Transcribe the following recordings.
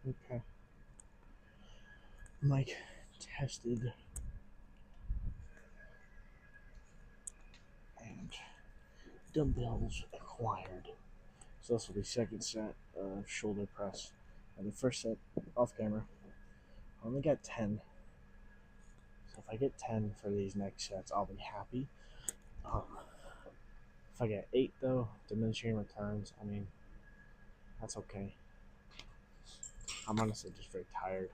Okay. Mic tested. And dumbbells acquired. So this will be second set of shoulder press. And the first set, off camera, I only got 10. So if I get 10 for these next sets, I'll be happy. If I get 8 though, diminishing returns, I mean, that's okay. I'm honestly just very tired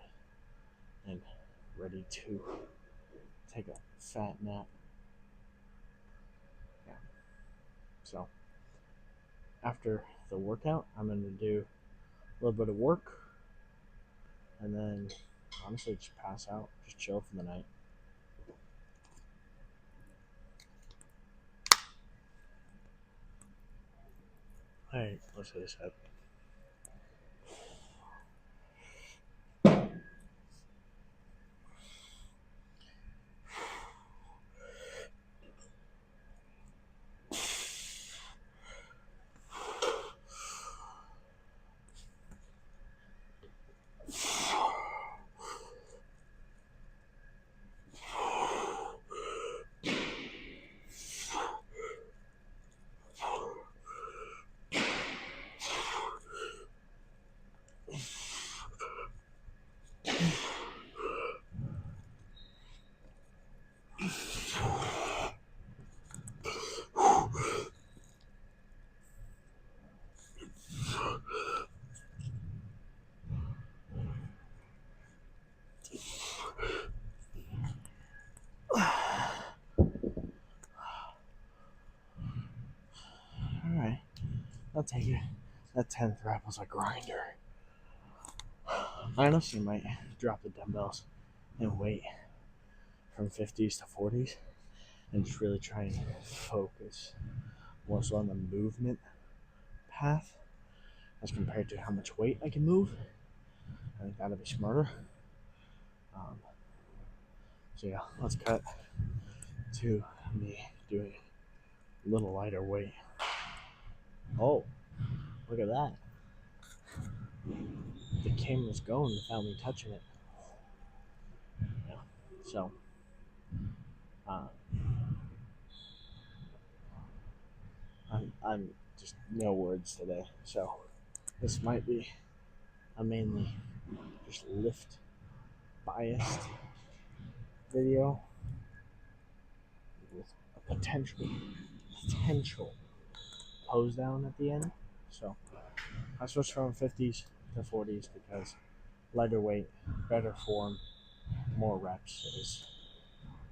and ready to take a fat nap. Yeah. So after the workout, I'm going to do a little bit of work and then honestly just pass out, just chill for the night. Alright, let's do this up. Alright, I'll take it. That 10th rep was a grinder. I honestly might drop the dumbbells and weight from 50s to 40s and just really try and focus more so on the movement path as compared to how much weight I can move. I think that'd be smarter. So yeah, let's cut to me doing a little lighter weight. Oh, look at that. The camera's going without me touching it. Yeah. So, I'm just no words today. So, this might be a mainly just lift biased video with a potential pose down at the end. So, I switched from 50s to 40s because lighter weight, better form, more reps is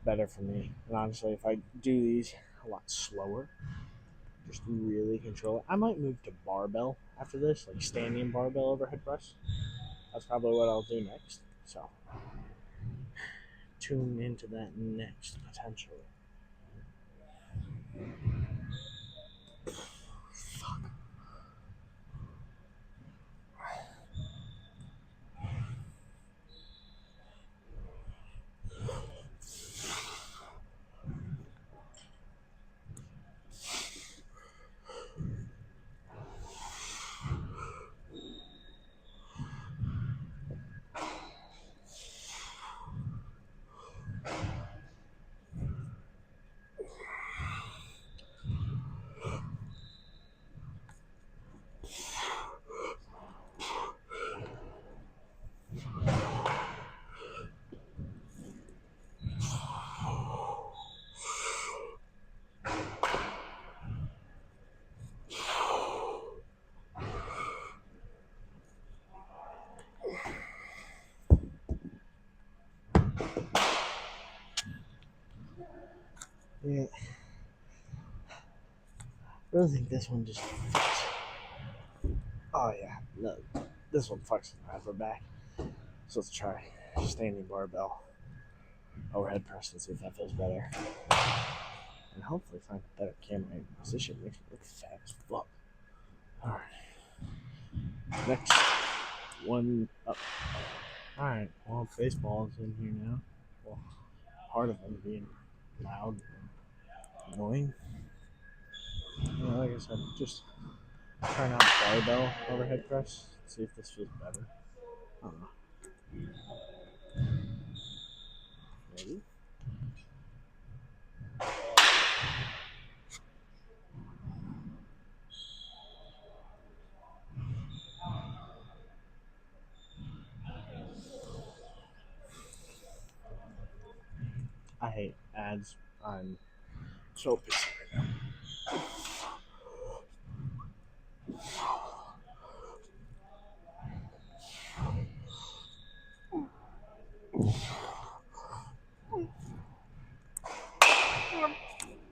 better for me. And honestly, if I do these a lot slower, just really control it, I might move to barbell after this, like standing barbell overhead press. That's probably what I'll do next. So tune into that next potentially. Yeah. I really think this one just fucks. Oh yeah, no, this one fucks my upper back. So let's try standing barbell overhead press and see if that feels better. And hopefully find a better camera position. Makes me look fat as fuck. Alright. Next one up. Alright, well, baseball's in here now. Well, part of them being loud and annoying. Yeah, like I said, just trying out barbell overhead press. See if this feels better. I don't know. Maybe. I hate ads. I'm so pissed right now.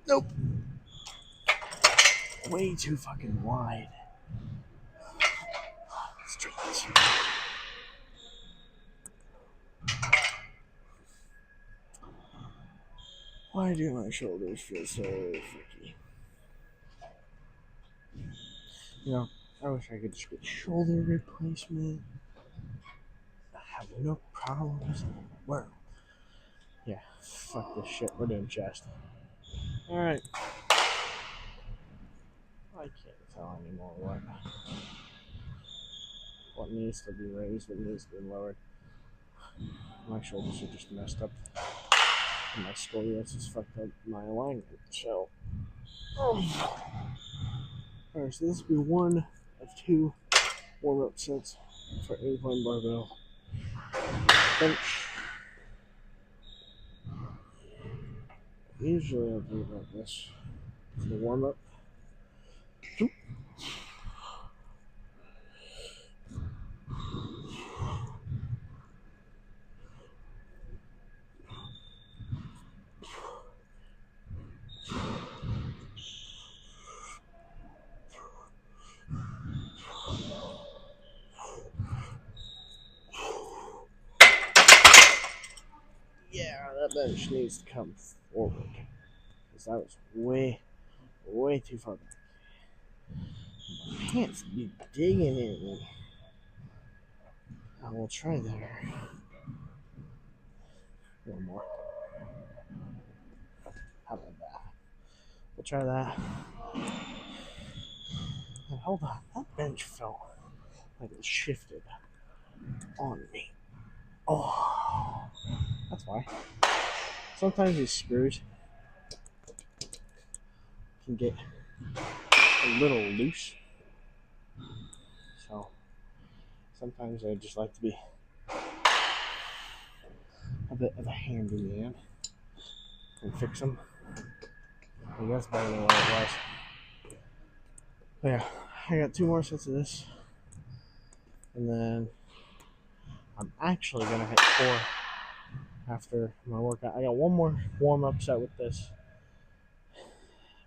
Nope. Way too fucking wide. Let's try this. Why do my shoulders feel so freaky? You know, I wish I could just get shoulder replacement. I have no problems. Where? Yeah, fuck this shit. We're doing chest. Alright. I can't tell anymore what needs to be raised, what needs to be lowered. My shoulders are just messed up. And my scoliosis fucked up my alignment. So, alright, so this will be one of two warm-up sets for incline barbell bench. Usually I'll do like this for the warm-up. Yeah, that bench needs to come forward. Because that was way too far back. My pants be digging in me. I will try there. One more. How about that? We'll try that. And hold on, that bench felt like it shifted on me. Oh, that's why. Sometimes these screws can get a little loose. So sometimes I just like to be a bit of a handyman and fix them. I guess better than what it was. But yeah, I got 2 more sets of this. And then I'm actually going to hit 4 after my workout. I got 1 more warm-up set with this,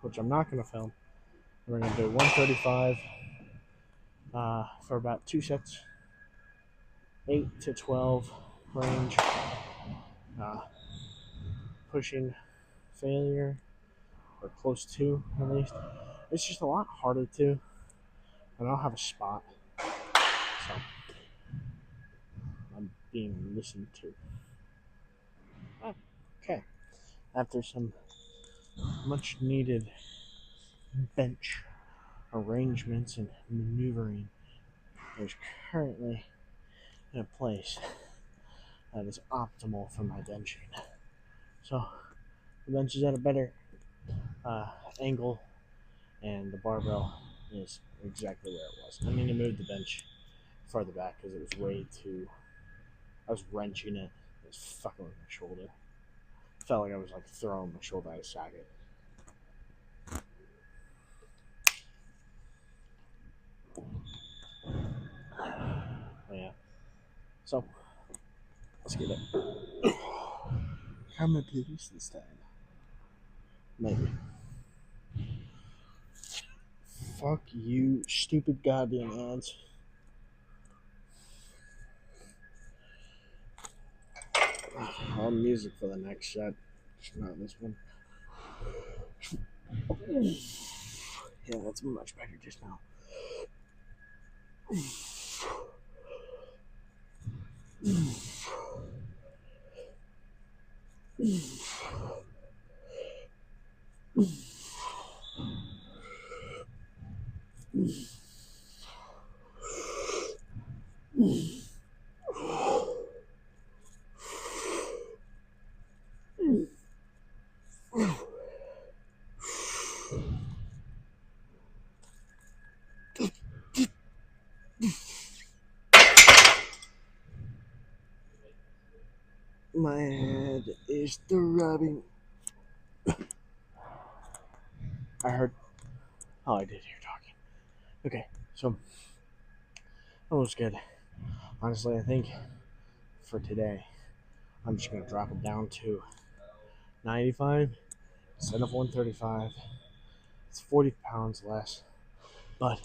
which I'm not going to film. We're going to do 135 for about 2 sets. 8 to 12 range. Pushing failure, or close to at least. It's just a lot harder to. I don't have a spot, so I'm being listened to. Okay, after some much needed bench arrangements and maneuvering, there's currently in a place that is optimal for my benching. So the bench is at a better angle, and the barbell is exactly where it was. I need to move the bench farther back because it was way too. I was wrenching it. It was fucking with my shoulder. Felt like I was like throwing my shoulder out of socket. Oh, yeah. So let's get it. How am I please this time? Maybe. Fuck you, stupid goddamn ads. I'll have music for the next set. Just not this one. Yeah, that's much better just now. My head is throbbing. I heard. Oh, I did hear talking. Okay, so that was good. Honestly, I think for today, I'm just gonna drop it down to 95 instead of 135. It's 40 pounds less, but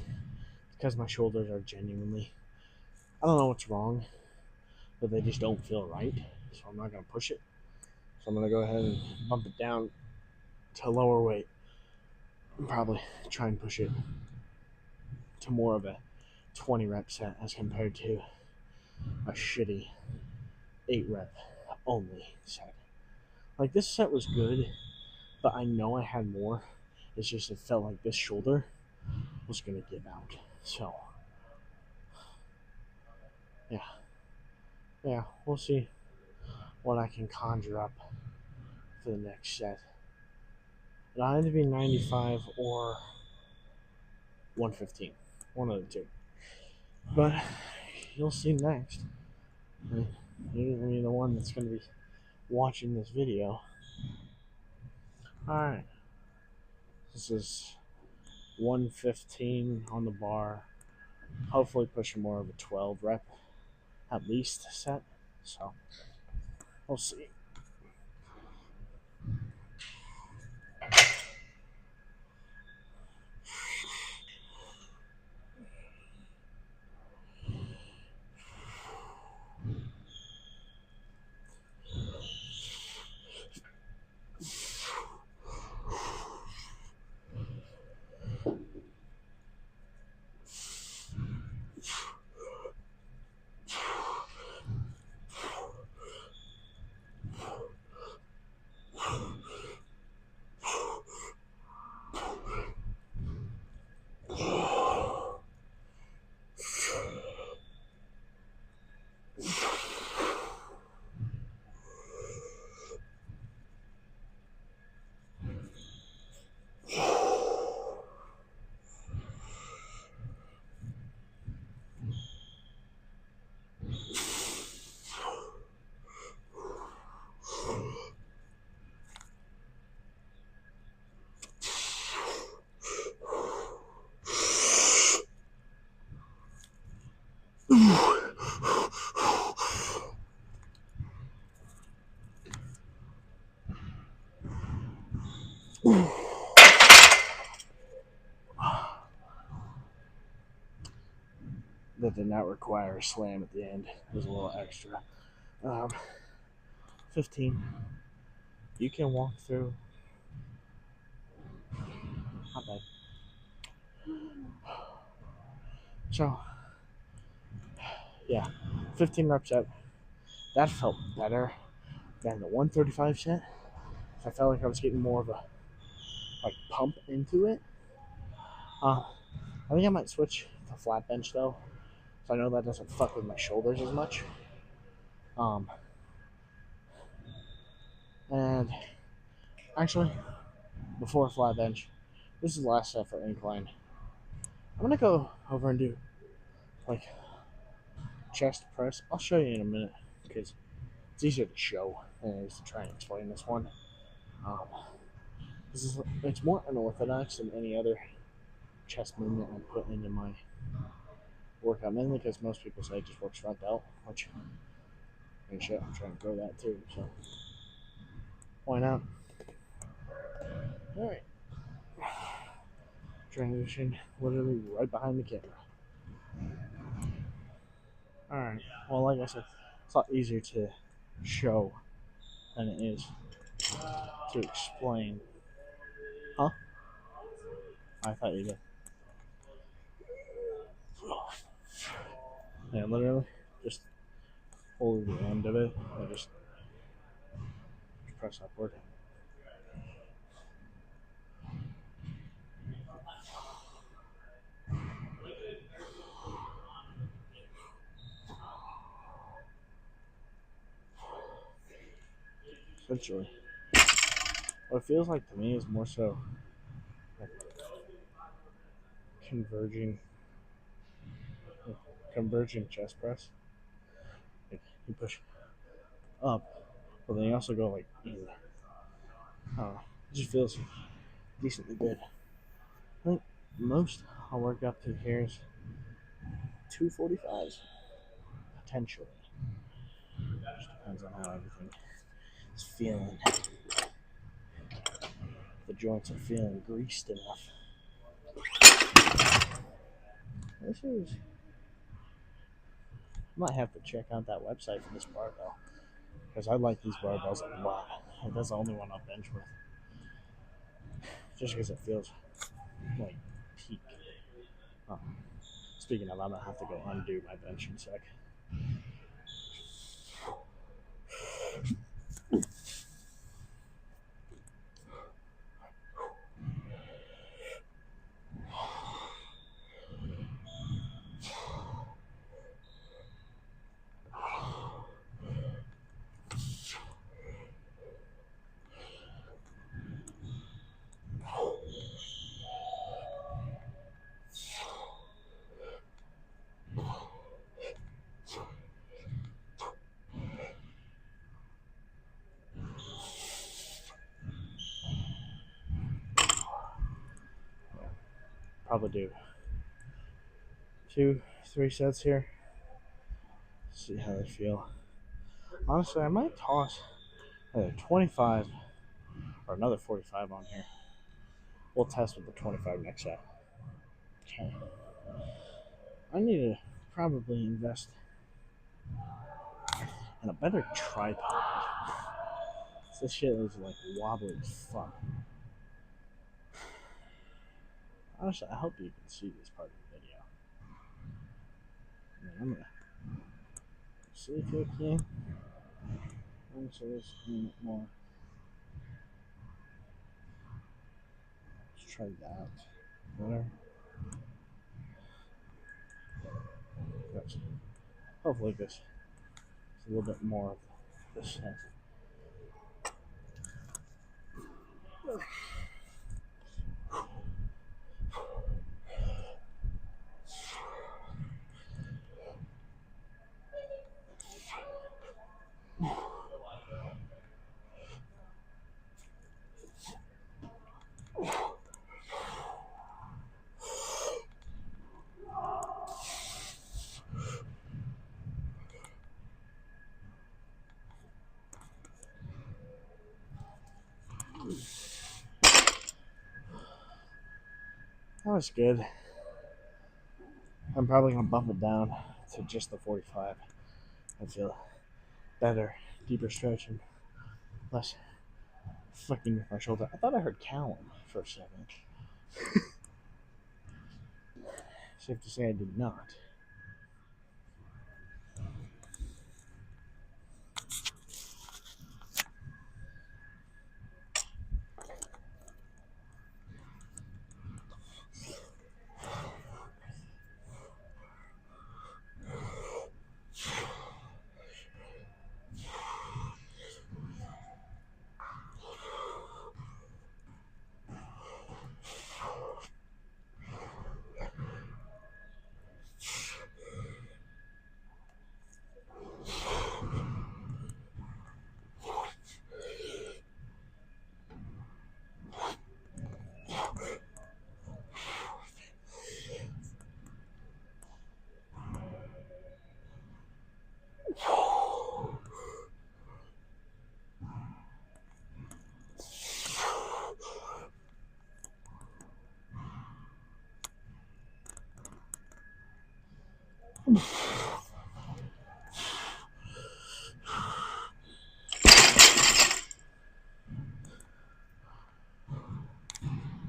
because my shoulders are genuinely, I don't know what's wrong, but they just don't feel right. So I'm not gonna push it. So I'm gonna go ahead and bump it down to lower weight and probably try and push it to more of a 20 rep set as compared to a shitty 8 rep only set. Like this set was good, but I know I had more. It's just it felt like this shoulder was gonna give out. So yeah, we'll see what I can conjure up for the next set. It'll either be 95 or 115, one of the two. But you'll see next. You're gonna be the one that's gonna be watching this video. Alright, this is 115 on the bar. Hopefully pushing more of a 12 rep at least set. So we'll see. That did not require a slam at the end. It was a little extra. Um, 15. You can walk through. Not bad. So, yeah, 15 reps up. That felt better than the 135 set. I felt like I was getting more of a pump into it. I think I might switch to flat bench though, so I know that doesn't fuck with my shoulders as much. Um, and actually, before flat bench, this is the last set for incline. I'm gonna go over and do like chest press. I'll show you in a minute because it's easier to show than it is to try and explain this one. Um, it's more unorthodox than any other chest movement I put into my workout, mainly because most people say it just works front delt, which and shit, I'm trying to grow that too, so why not? Alright. Transition literally right behind the camera. Alright, well, like I said, it's a lot easier to show than it is to explain. Huh? I thought you did. Yeah, literally, just hold the end of it and just press upward. Essentially, what it feels like to me is more so like converging, converging chest press. Like you push up but then you also go like, I don't know, it just feels decently good. I think most I'll work up to here is 245s, potentially. Just depends on how everything is feeling. The joints are feeling greased enough. This is. I might have to check out that website for this barbell because I like these barbells a lot. That's the only one I'll bench with, just because it feels like peak. Oh, speaking of, I'm gonna have to go undo my bench in a sec. Probably do 2, 3 sets here. See how they feel. Honestly, I might toss either 25 or another 45 on here. We'll test with the 25 next set. Okay. I need to probably invest in a better tripod. This shit is like wobbly as fuck. Honestly, I hope you can see this part of the video. I'm gonna see if you can. Answer this a minute more. Let's try that. Better. Gotcha. Hopefully this is a little bit more of this set. That was good. I'm probably gonna bump it down to just the 45. I feel better, deeper stretching, less fucking with my shoulder. I thought I heard Callum for a second. Safe to say I did not.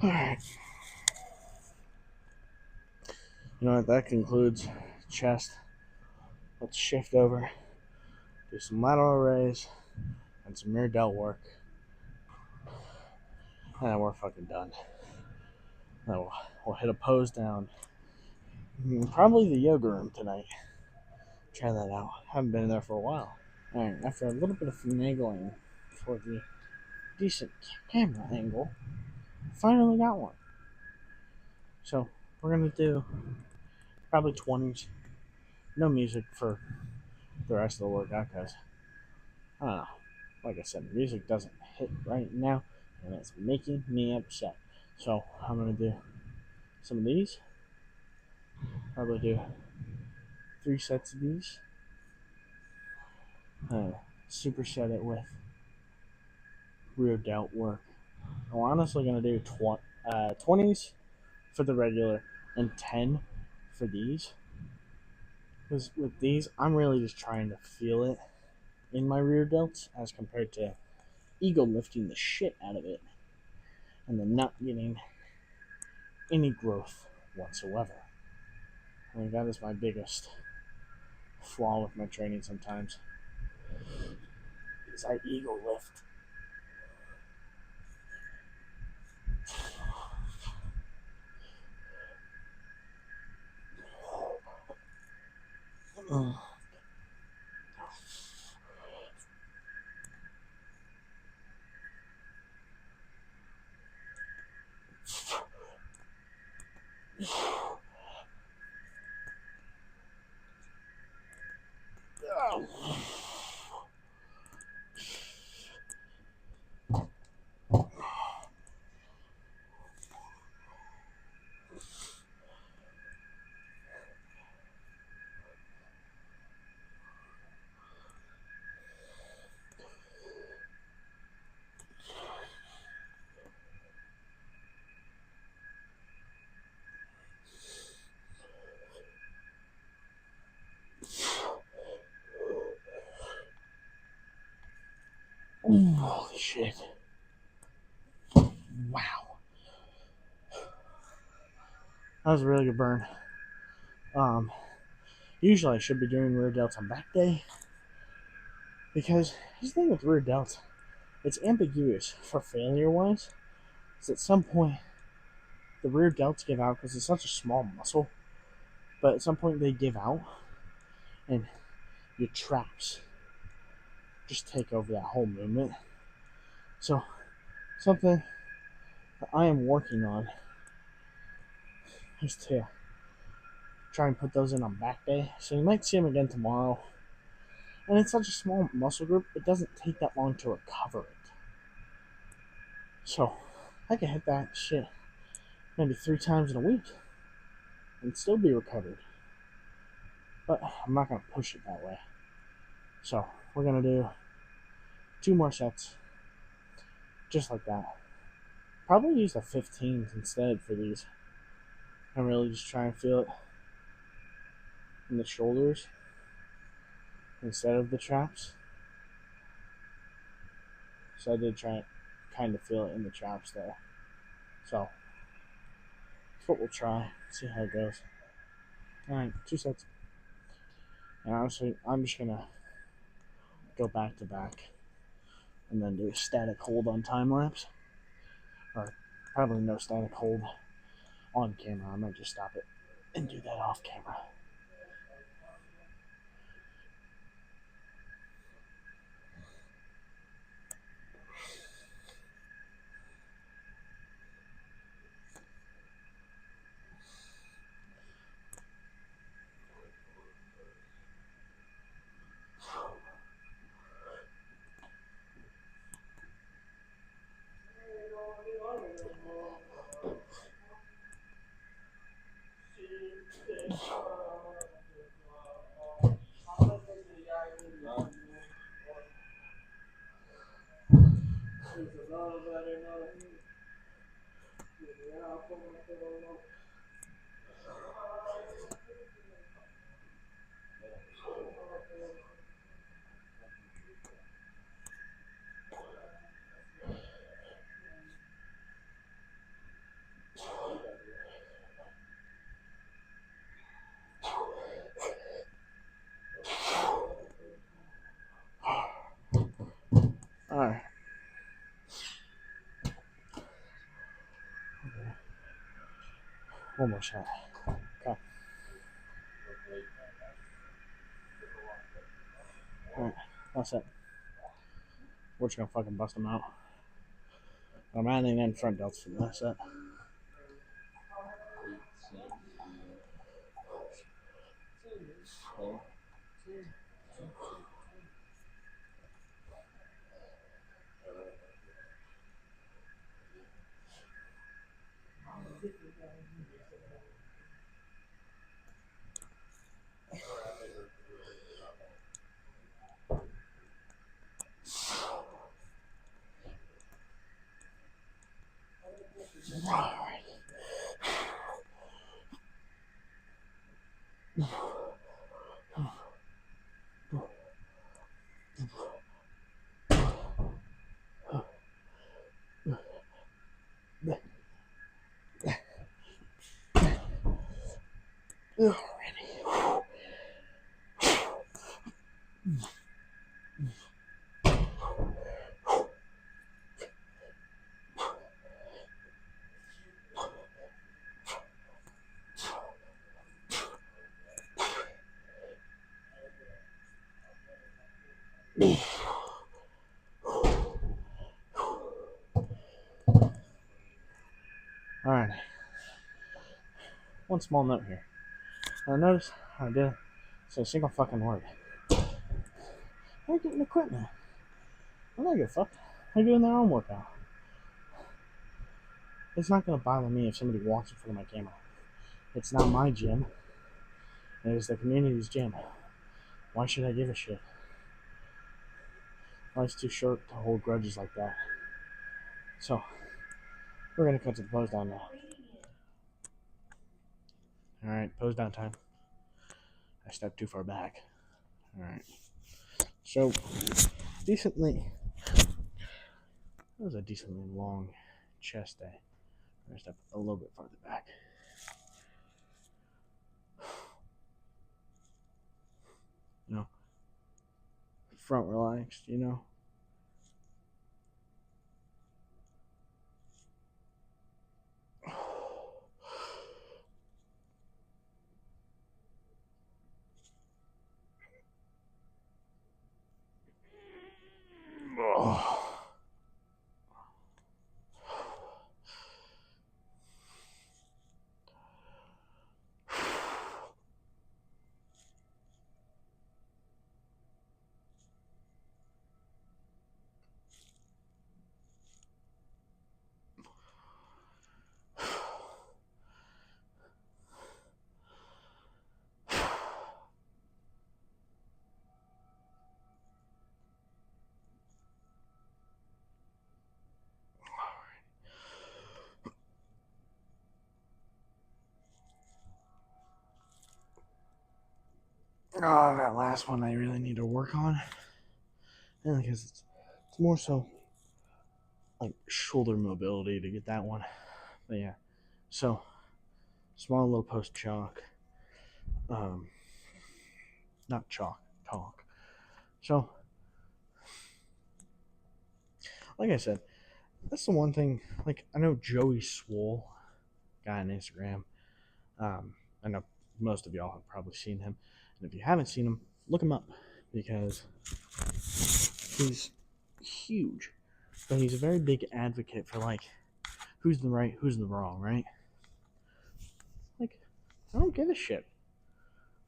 Alright. You know what? That concludes chest. Let's shift over, do some lateral raise, and some rear delt work. And we're fucking done. Now we'll hit a pose down. Probably the yoga room tonight. Try that out. Haven't been in there for a while. Alright, after a little bit of finagling for the decent camera angle, finally got one. So we're gonna do probably 20s. No music for the rest of the workout because I don't know. Like I said, the music doesn't hit right now, and it's making me upset. So I'm gonna do some of these. Probably do 3 sets of these. Superset it with rear delt work. I'm honestly gonna do 20s for the regular and 10 for these. Because with these, I'm really just trying to feel it in my rear delts as compared to ego lifting the shit out of it and then not getting any growth whatsoever. I mean, that is my biggest flaw with my training sometimes. Is I ego lift. Holy shit. Wow. That was a really good burn. Usually I should be doing rear delts on back day. Because here's the thing with rear delts. It's ambiguous for failure wise. Because at some point the rear delts give out because it's such a small muscle. But at some point they give out and your traps just take over that whole movement. So something that I am working on is to try and put those in on back day. So you might see them again tomorrow. And it's such a small muscle group, it doesn't take that long to recover it. So I can hit that shit maybe 3 times in a week and still be recovered. But I'm not going to push it that way. So we're going to do 2 more sets just like that. Probably use the 15s instead for these. I'm really just trying to feel it in the shoulders instead of the traps. So I did try and kind of feel it in the traps there. So that's what we'll try. See how it goes. Alright, 2 sets. And honestly, I'm just going to go back to back and then do a static hold on time lapse. Or probably no static hold on camera. I might just stop it and do that off camera. Alright. Okay. One more shot. Okay. Alright. That's it. We're just gonna fucking bust them out. I'm adding in front delts for that set. Alright. One small note here. Notice how I did say a single fucking word. They're getting equipment. I'm not gonna fuck. They're doing their own workout. It's not gonna bother me if somebody walks in front of my camera. It's not my gym. It is the community's gym. Why should I give a shit? Life's too short to hold grudges like that. So, we're gonna cut to the pose down now. Alright, pose down time. I stepped too far back. Alright. So, decently. That was a decently long chest day. I'm gonna step a little bit farther back. You know, front relaxed, you know. Oh, that last one I really need to work on. And because it's more so like shoulder mobility to get that one. But yeah. So small little post chalk. Not chalk, talk. So like I said, that's the one thing. Like I know Joey Swole, guy on Instagram. I know most of y'all have probably seen him, and if you haven't seen him, look him up because he's huge. But he's a very big advocate for like who's the right, who's the wrong, right? Like I don't give a shit.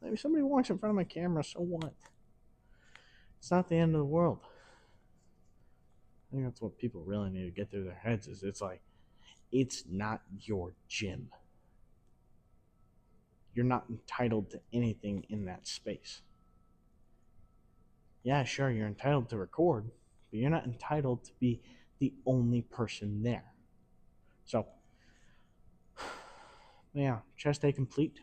Like, if somebody walks in front of my camera, so what? It's not the end of the world. I think that's what people really need to get through their heads is it's like it's not your gym. You're not entitled to anything in that space. Yeah, sure, you're entitled to record, but you're not entitled to be the only person there. So, yeah, chest day complete.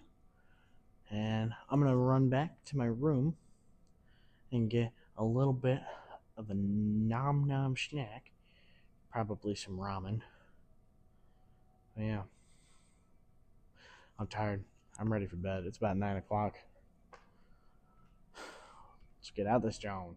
And I'm going to run back to my room and get a little bit of a nom nom snack. Probably some ramen. But yeah. I'm tired. I'm ready for bed. It's about 9 o'clock. Let's get out of this zone.